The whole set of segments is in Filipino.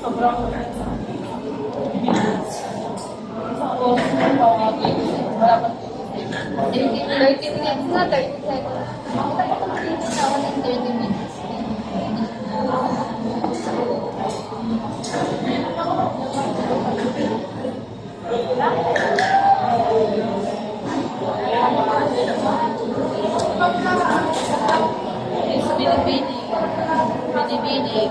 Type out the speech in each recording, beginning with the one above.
Sobrang tapos, wala pa 30 minutes na, 30 seconds. Nakita ko ako ng 30 minutes. is binibini. Binibini,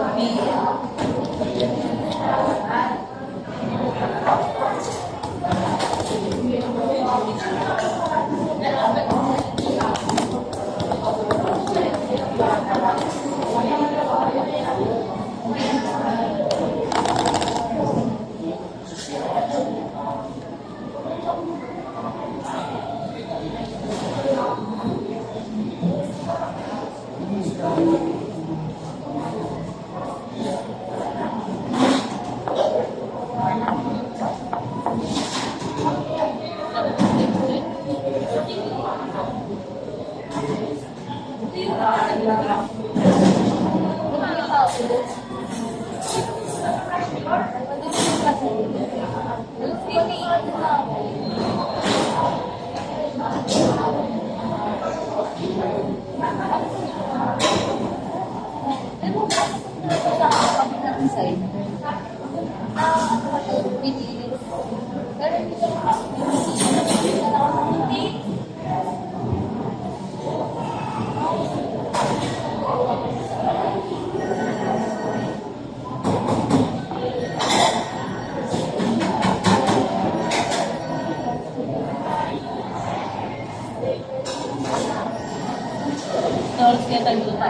Terus kita lupa.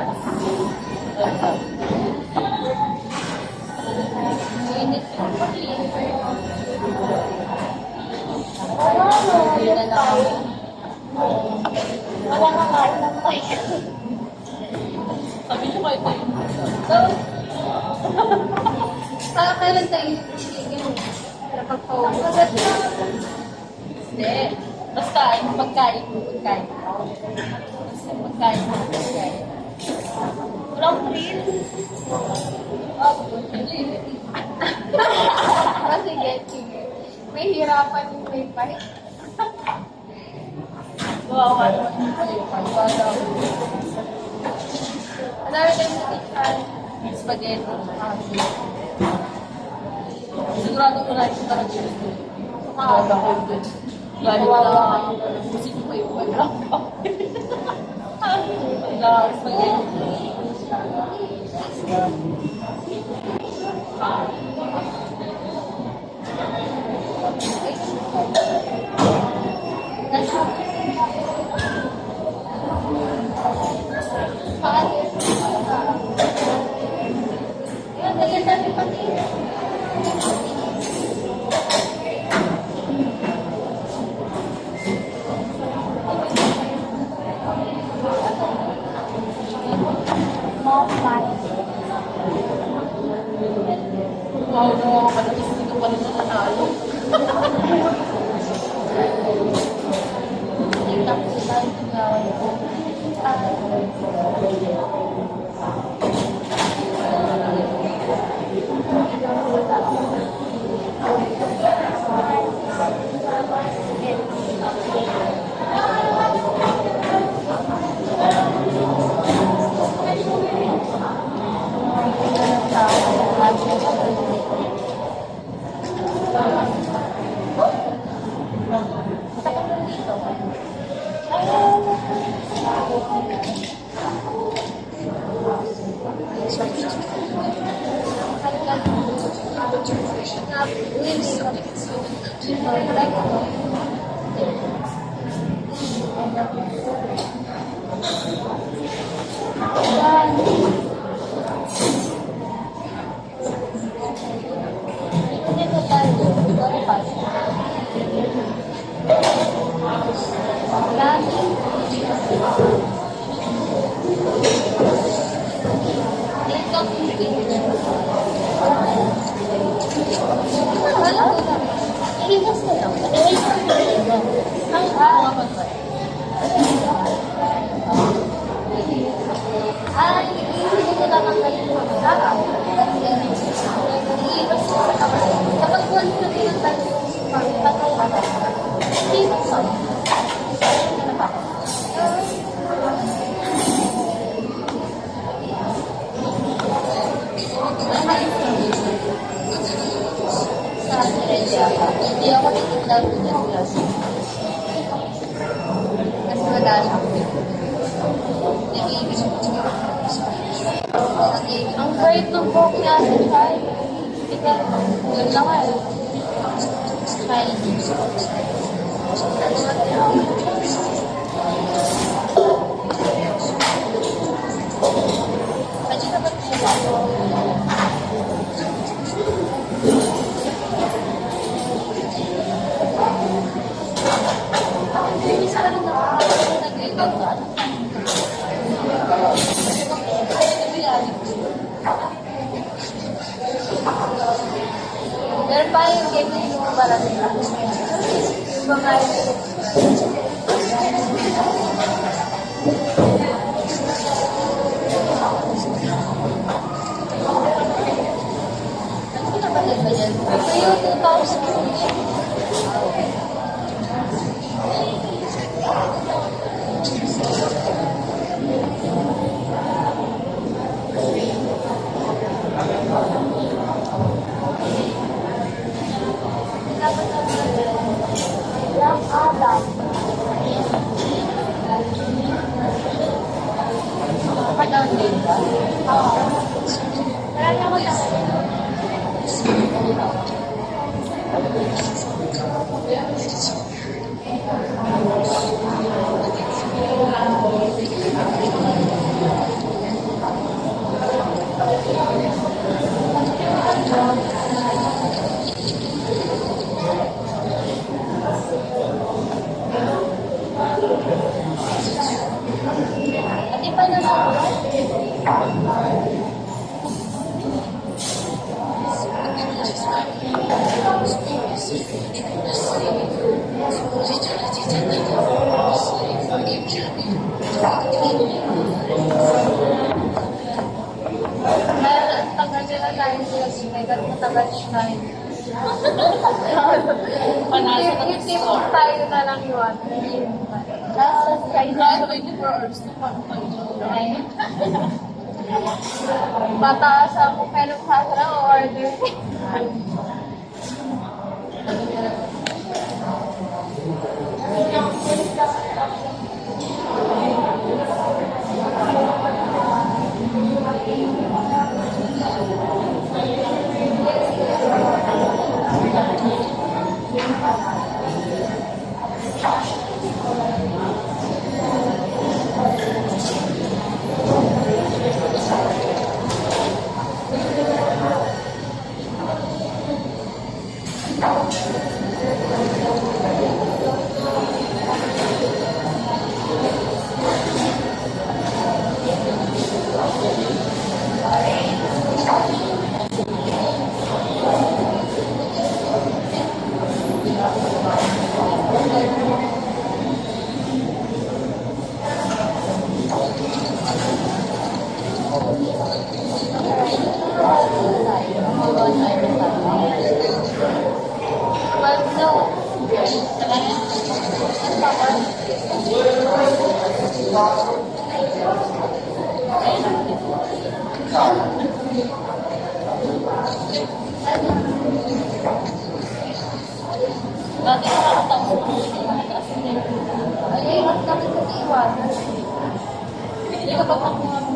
Sabi siya kayo tayo. Kailan tayo yung pagpapawag? Hindi. Basta yung pagkain. Pagkain. Walang thrill. Sige. May hirapan yung may fight. Wawa. Ang dami tayong natikhan. Spaghetti. Sigurado ko na yung talaga siya. Sumakata ko yun. Galing na musik ko yung wala. Spaghetti. Wow, no, madalas dito pa rin nanalo. TikTok sila yung Ay, hindi ko lang ang Hindi ako titignan ko dyan kasi. Kasi wala siyang nag-iibig ko. Ang bright ng buhok niya sa child. Yun lang eh. Chinese. Pwede ka ba siya? Hindi sa rin nag-iigaw ka. Meron pa yung game na yung para nila. Yung mga ano na ba yan? Ito yung 2000. Yang Adam. Pag-down din ba? Oo. Marami ako na. Ati pa na lang. Tagal nila tayo sila sinegat na tagal siya. Panasa ka Yung tipong tayo na lang yun. Nasa side Kaya 24 hours na pa. Pataas ako pero sa order. Dati nakakatawa ko mataas na yun. Ay, ang dami ko iwan. Hindi ka pa pakuha mo.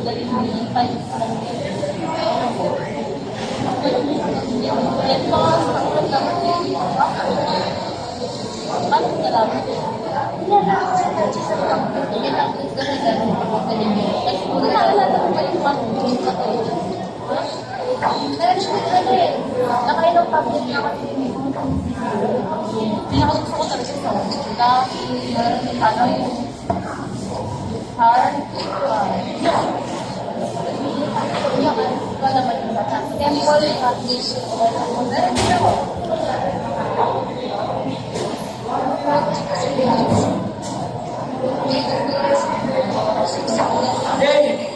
Dali mo yung tayo sa yan mga sakot naman yan. Paano mo nalaman? Yan ang kasi gano'n. Kasi kung naalala ko pa yung pang-uwi ka to. Meron siya ano eh. Nakailang public na kasi. Pinakagusto ko talaga sa dahil ano yung hard Wala naman yung bata. Temple practice. Meron din ako.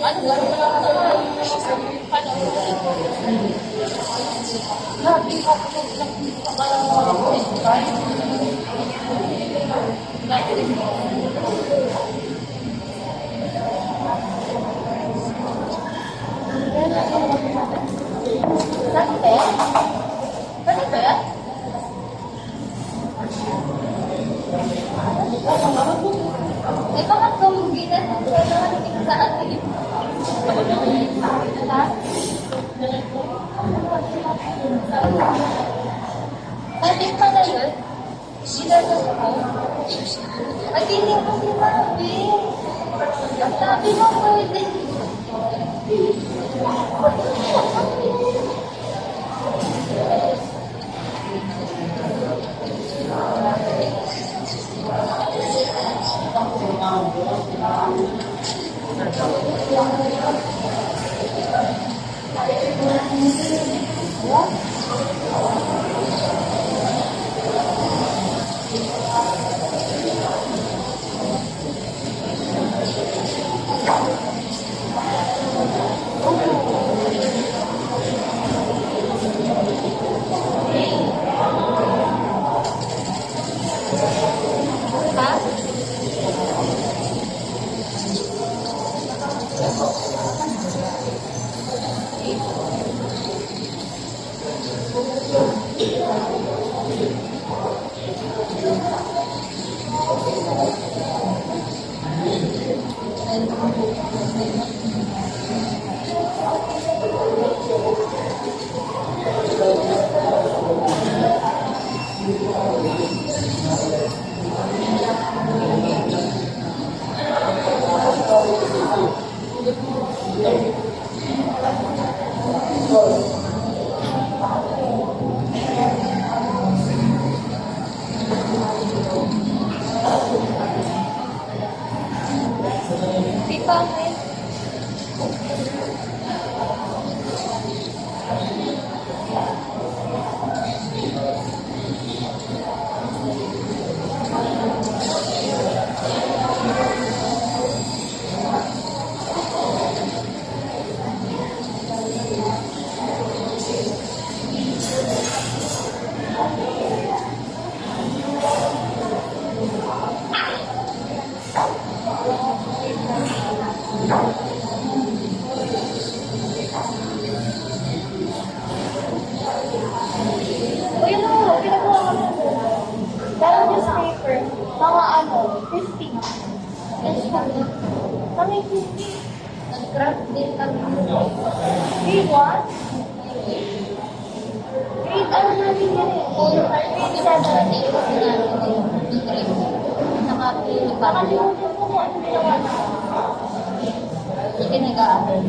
ano gano'n ka lang naman paano grabe ako Sante? Sante? Ha? Pwede pa na yun? Sinagos ko? Ay, hindi mo sinabi. Sabi mo pwede. Ha? Di ba, may o yun ang pinagawa ko na dahil newspaper, mga 50. Yes, kami. Kami 50. Nag-craft din kami. Grade 1? Grade ano natin yan eh? Grade 7. Nakalimutan ko kung ano ginawa na. Sige, nag-aaral.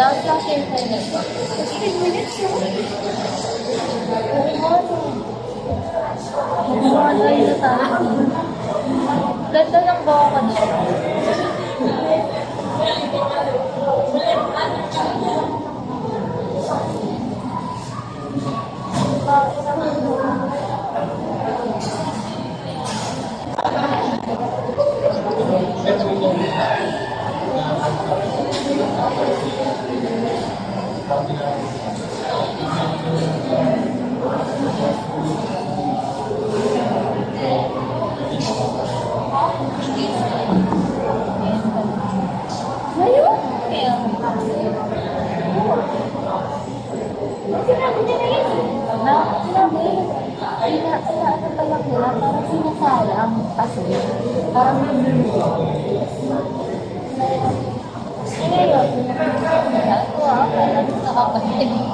Last na siya yung kanya. 15 minutes yun. Wala yun na tayo. Ganda ng bawa ka dito. Ngayon? Kaya, Sinabi nila yun. sinabi, ano pa lang nila, parang sinasayang kasi, parang Ngayon? ako parang nakakahilig.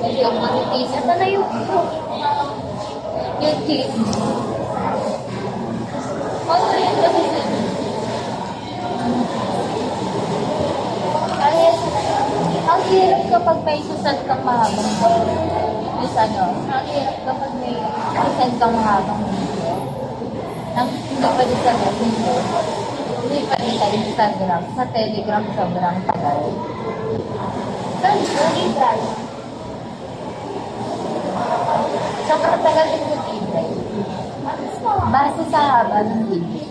Kasi yung manitis, Ito na yung proof. yung cheese. Ano yun kasi Kahit ang hirap kapag may susan kang mahabang is ano, ang hirap kapag may susan kang mahabang video. Ang hindi pa din sa video, hindi pa din sa Instagram, sa Telegram sobrang tagal. saan yung drive? Sobrang tagal din yung video. Base sa haba ng video.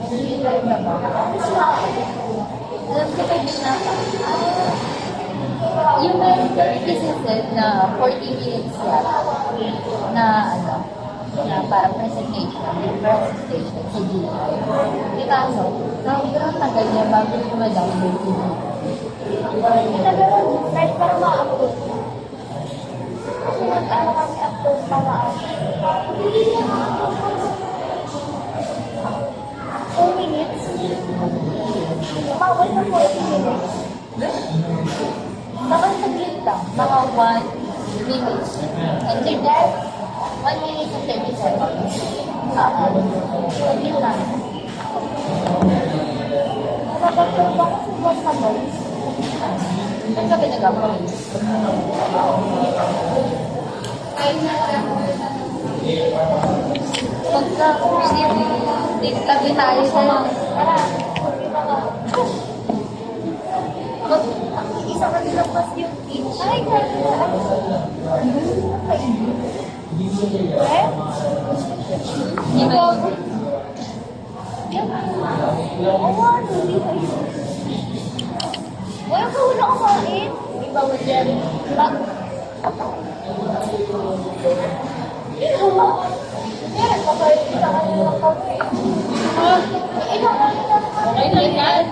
Hindi drive na ba? Alam ko kayo na yung kasi said na 40 minutes yan na ano, na parang presentation sa Gmail. Di ba so, sobrang tagal niya bago niya ma-download yung Itagal yung drive para ma-upload. Kasi nag-ano kami upload para 2 minutes. Bawal na 40 minutes. Baka saglit lang, mga 1 minute and 30 seconds. 1 minute and 30 seconds. Saglit lang. Nakapag-upload ako sa buwan sa boys. Saan ka ba nag-upload? Pagka, hindi tabi tayo sa Tara, isa ka nilang mas yung teach. Ay, grabe na. Eh? Hindi ba yun? Oo nga, hindi kayo. Wala ka wala kumain. Hindi ba wala yan? Yan, kapalita ka nilang kami. Ilang ka nilang kami. Ay, ganyan.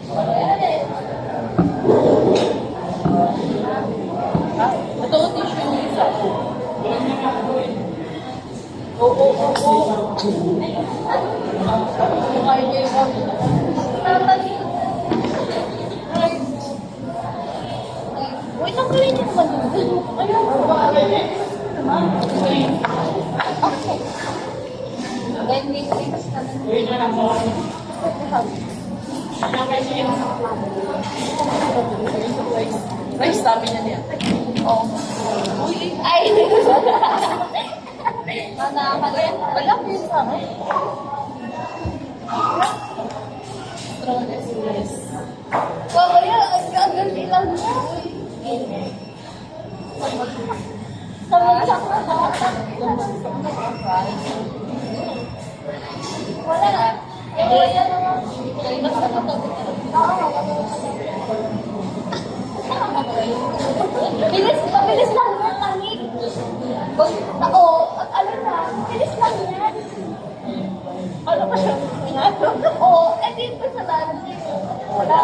Ayan eh. Ito ko tissue yung isa. Oo. Kaya niya yung Uy, tanggalin niyo naman yun. Ayun. Okay. then may fix ka Rice, sabi niya niya. Oo. Ay. Wala ko yun sa akin. Strong SOS. Babaya, agad ilang mo. Tamagsak na wala na. Wala naman. Mabilis lang yan, langit. Oo, at ano na, mabilis lang yan. Ano pa siya? Oo, eh dito sa langit. Wala.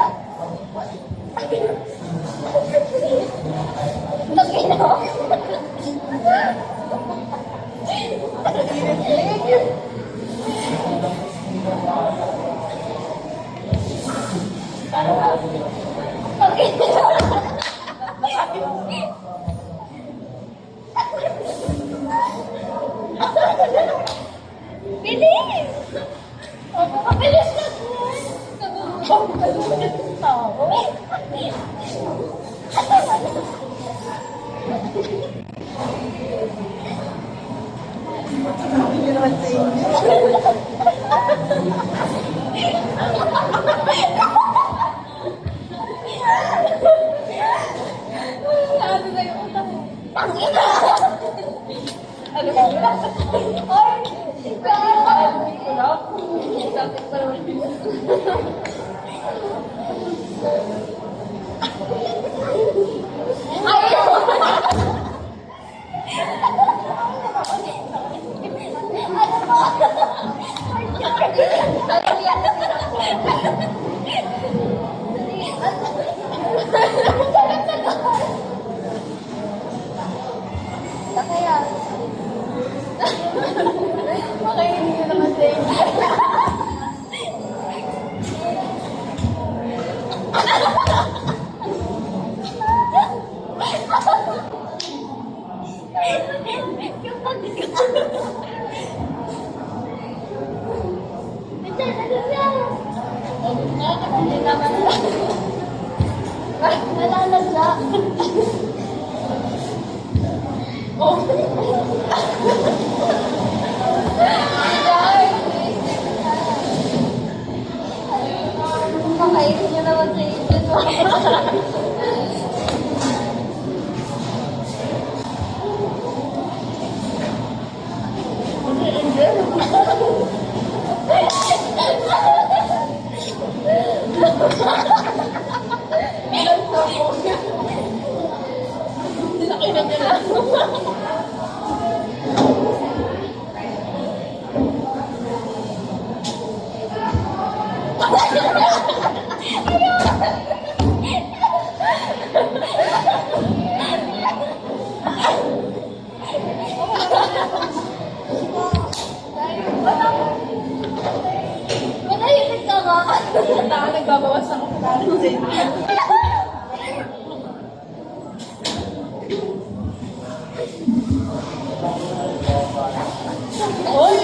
naman sa inyo. Ano na yung utang mo? Ano ba? Ay! Hindi ko lang. Sakit pa naman. Kaya, Makainin ko naman sa inyo. Yung pagkakas. hindi naman Nalalagla. Oh. makainin niyo naman sa inyo. Sinakainan niya lang. Manahimik ka nga. Baka nagbabawas ako sa inyo. Oy!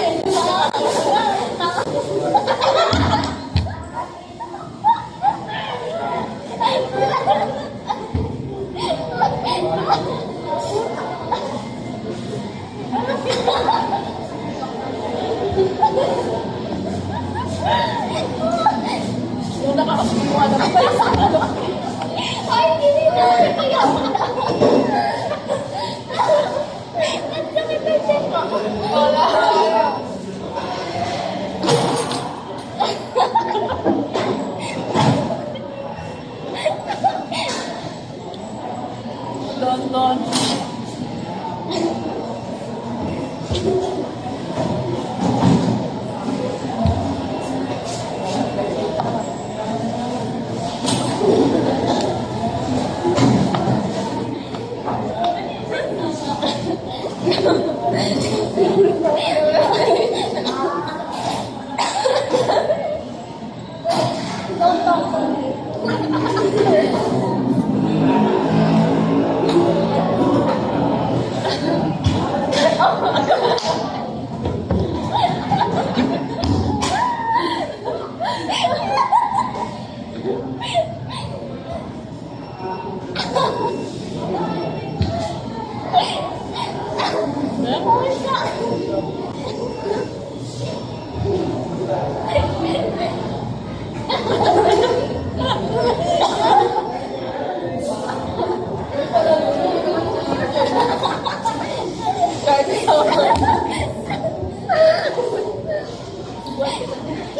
Yung nakakasuha na pa sa ano. Ay, hindi na. Kaya ang sakit ng tiyan ko. Wala. Don.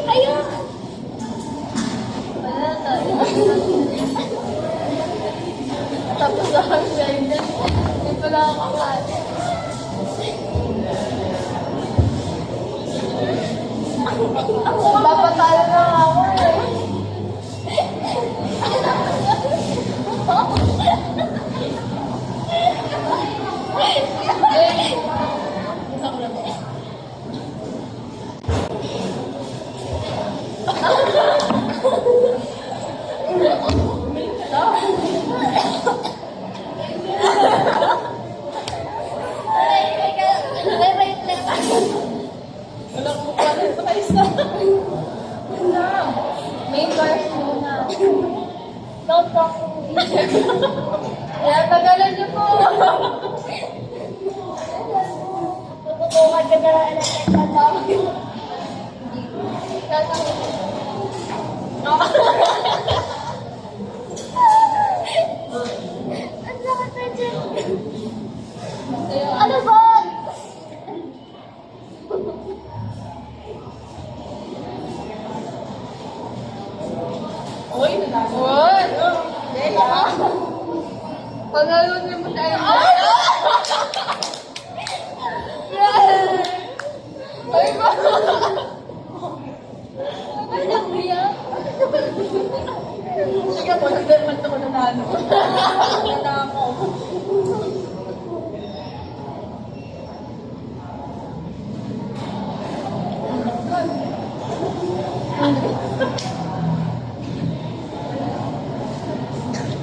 Ayun. Wala tayo. Tapos ako sa inyo. Hindi pala ako kakain. Papatalo na ako eh. Wala ko pa rin pa isa. Main course muna. Don't talk to me. Kaya tagalan niyo po. Tututungan ka na lang ng Pag-alun mo tayo. Ay, ba? Ano mo yan? Sige po, nagdalman ako na nano. Nanako.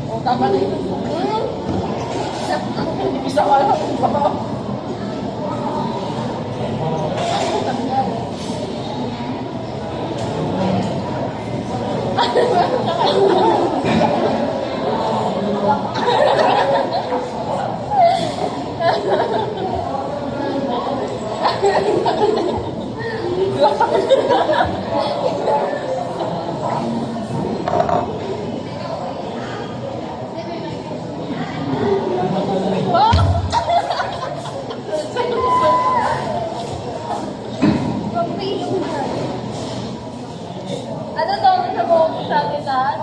O, tama na yun. Isa ka lang. Ano to? Sa buhok sa atin lahat?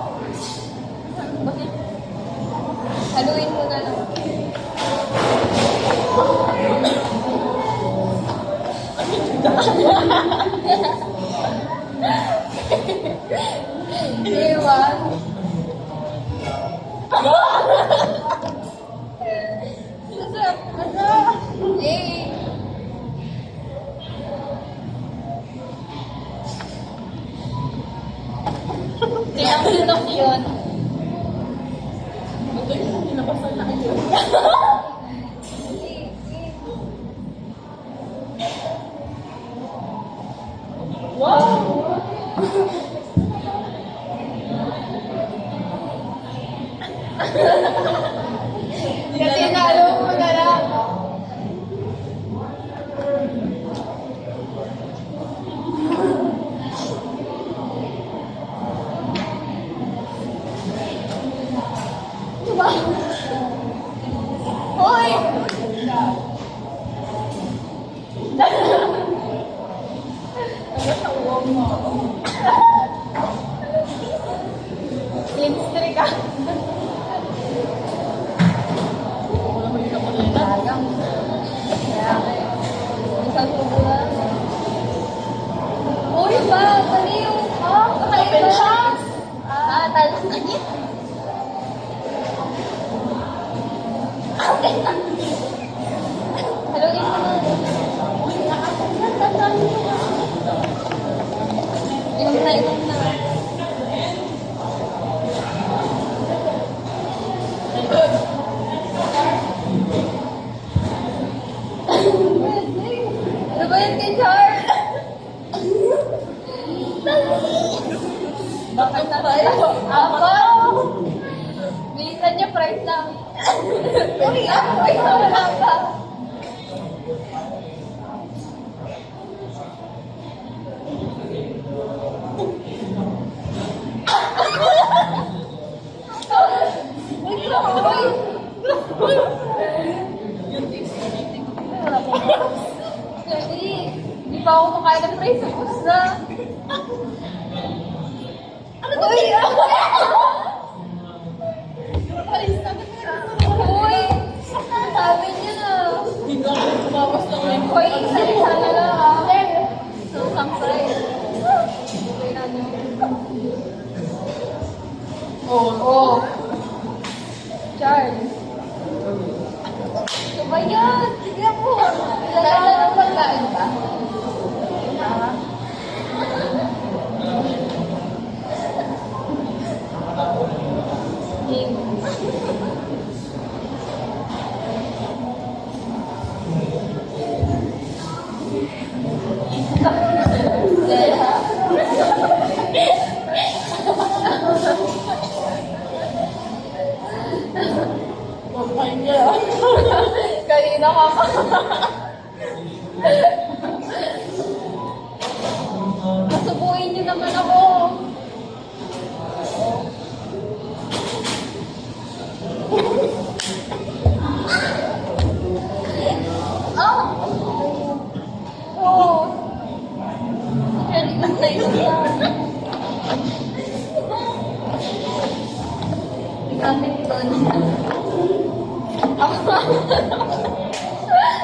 Haluin mo na lang. Iwan. Masarap. Yay. Kailang sinok yun. Ito yung pinabasan na kayo. Wow! Kasi nalo mo na lang. Diba? Hoy! Lipstick ka. Sayang. Isang tubo lang. Uy, ba? Mali yung... Open shot! Talas na niya. Haluin mo na. Inom na, inom na. Ano ba yan kay Char? Bakit na tayo? Ako! Bilisan niya, price lang. Uy, ako! Wala ka. Uy, Kasi, di pa ako makain ng price. Tapos na. Ano to? Uy! Sabi niya na. Hindi ko ako tumawas ng line. Uy, isa-isa na lang ah. So, some price. Okay na niyo. Oh. Charles. Ano ba yan? Sige po. Ilagay na ng pagkain ba? Papahinga. Kanina ka pa. Masubuhin niyo naman ako. Oh. Kaya lang na yun lang. Gamit ko na.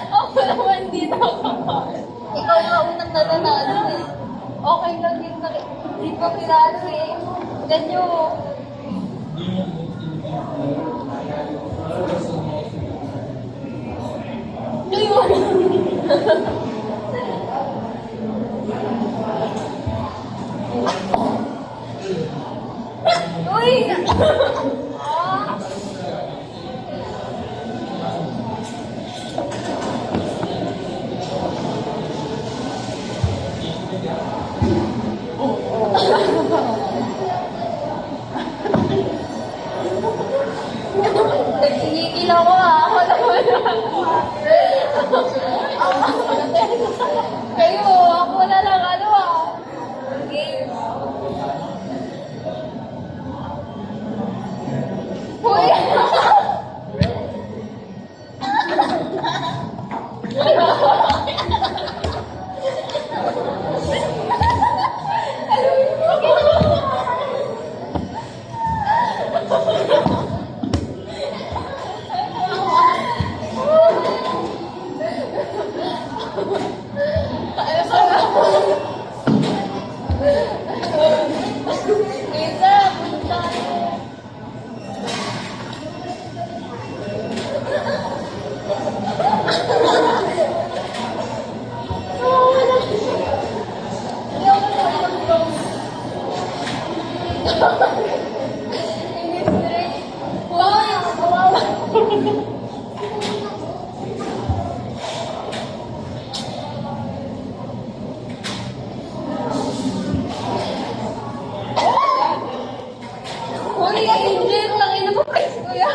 Ako naman dito kakain. Ikaw nga unang nananalo eh. Okay lang din na di pa pirado eh. Ganyo. Ayun. Uy! Ah! Nagigigil ako ah. Ako naman. Kayo, ako na lang ano ah. Game. Uy! Isa, punta. Hoy, hindi lang ina mo guys, kuya.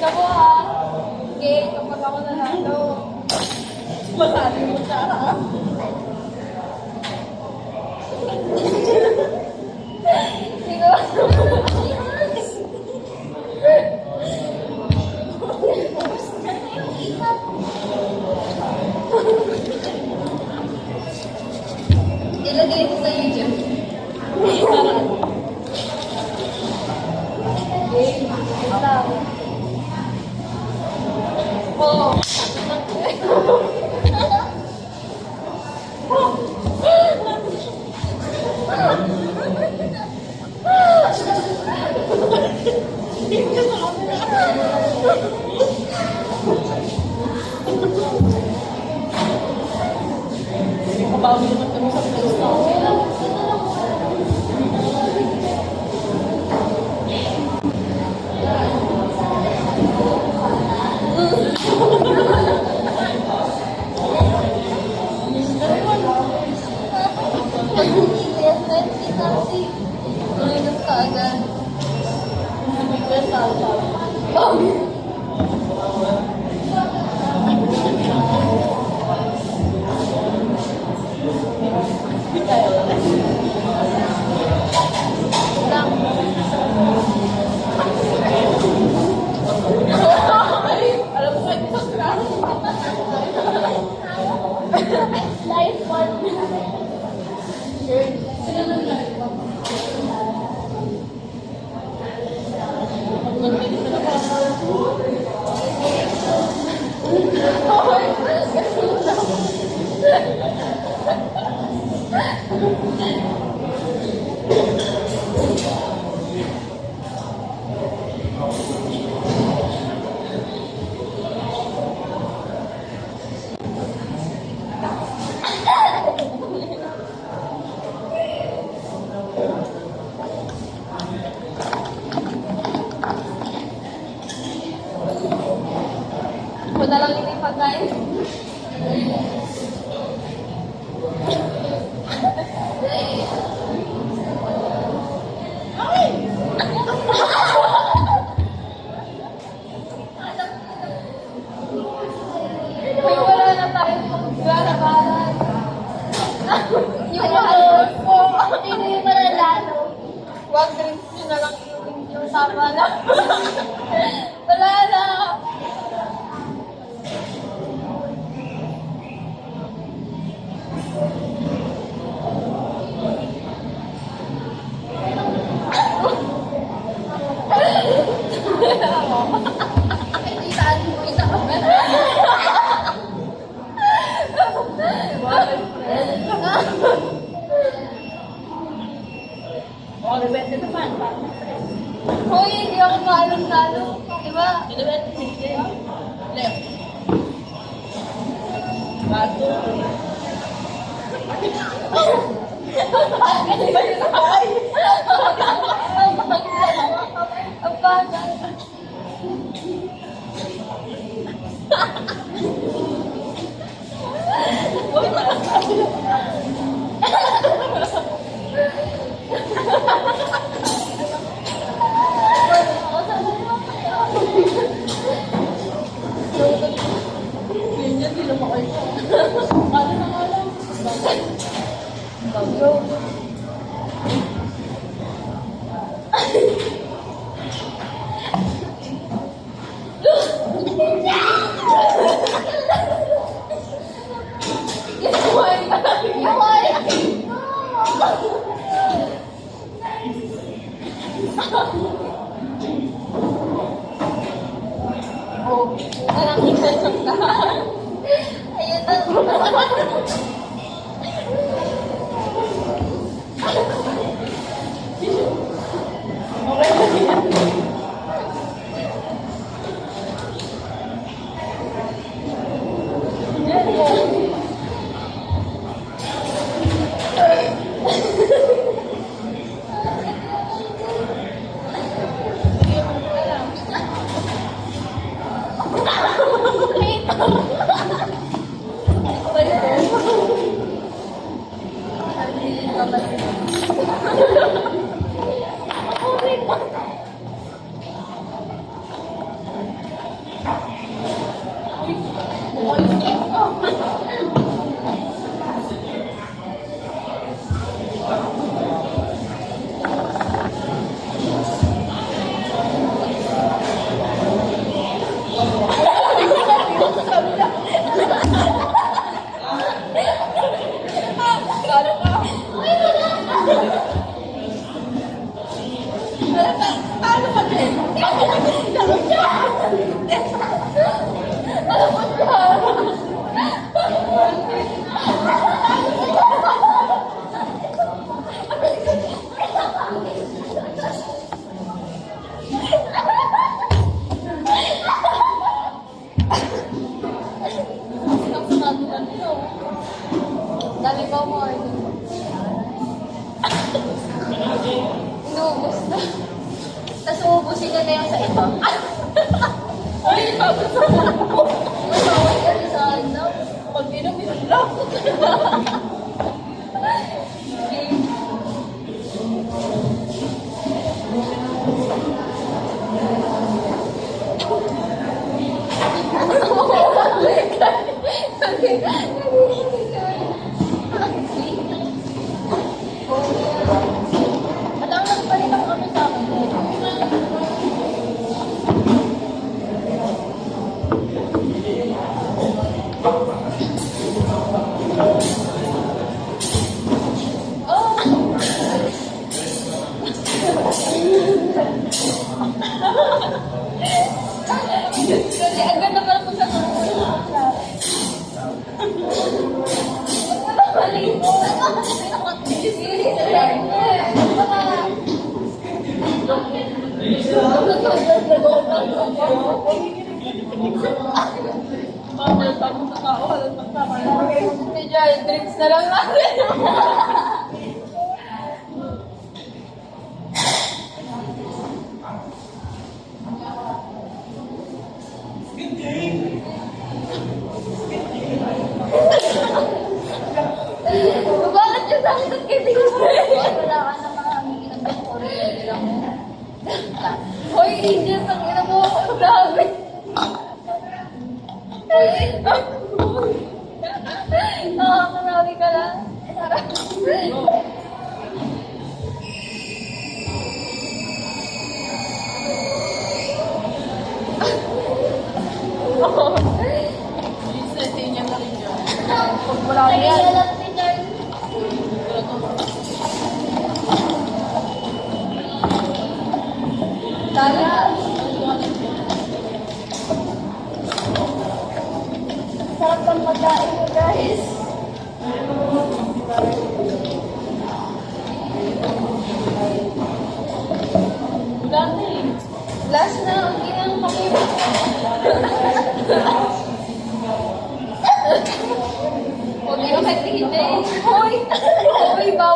Ako ha. Okay, kapag ako nanalo. Masabi mo siya ha. Ilagay ito sa YouTube. Oh. Kabawi naman kami sa place na. Life O, depende naman. Hoy, hindi ako maalong-talo. Diba? Depende. Sige. Left. Bato. Ang bagal. Ganyan, di lumakay siya. Ano na nga lang? Bagyo. Oh, parang itasok ka. Ayun na. Dami ko mo order. Inubos na. Tapos uubusin niya na yung sa iba. Ay, sabi sa mo. Masaway kasi sa ano. Pag inom, yun lang. Matanggal pa rin ang ano sa akin. Kasi ang ganda pala kung sa Bawal pa mo sa tao, halos magtama na. Medyo drinks na lang natin. Bakit yung sakit at kitig mo? Wala ka na mga amigin ng doktor. Hindi lang mo. Hoy, Angel, ang ina mo. Ang dami. Nakakarami ka lang. Isa niya na rin yun. Pag wala ka yan. Sana.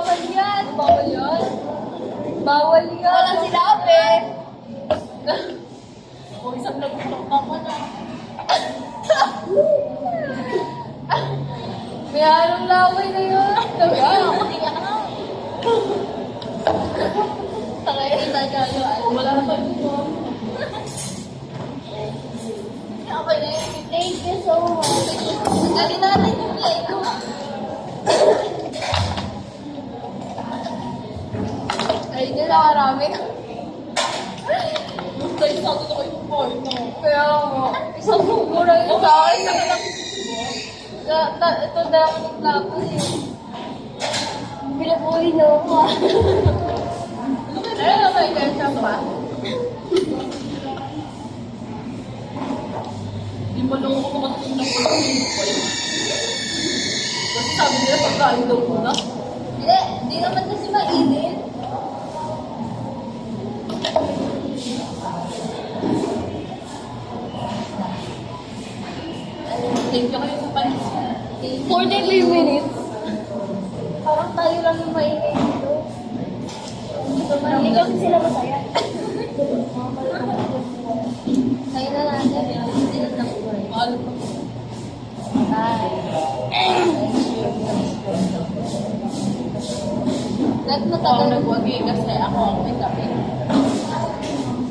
Bawal yan! Bawal yan! Bawal yan! Walang sinabi. O, isang nagputok ka na. May halong laway na yun. Taga, pati ka na. Takay, kita niya yun. Wala na pa dito. Okay na yun. Thank you so much. Gali natin yung play ko. Ay, hindi na marami. Gusto yung sa akin ako yung point mo. Kaya mo, isang sumura yun sa akin. Ito dalawa ng plato eh. Pinabuhi na ako. Ano na may ganyan pa? Hindi mo lang ako makating na ko lang yung point. Kasi sabi nila pagkain daw ko na. Hindi naman kasi mainit. Thank you kayo sa panis. 43 minutes. Parang tayo lang yung maingay dito. Hindi kasi sila masaya. Kaya na natin. Hindi na nakuha. Mahal pa. Nagmatagal ako nagwagi kasi ako ang may tabi.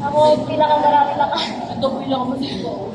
Ako, pinakamarami lang. Ito bilang ako sa ito.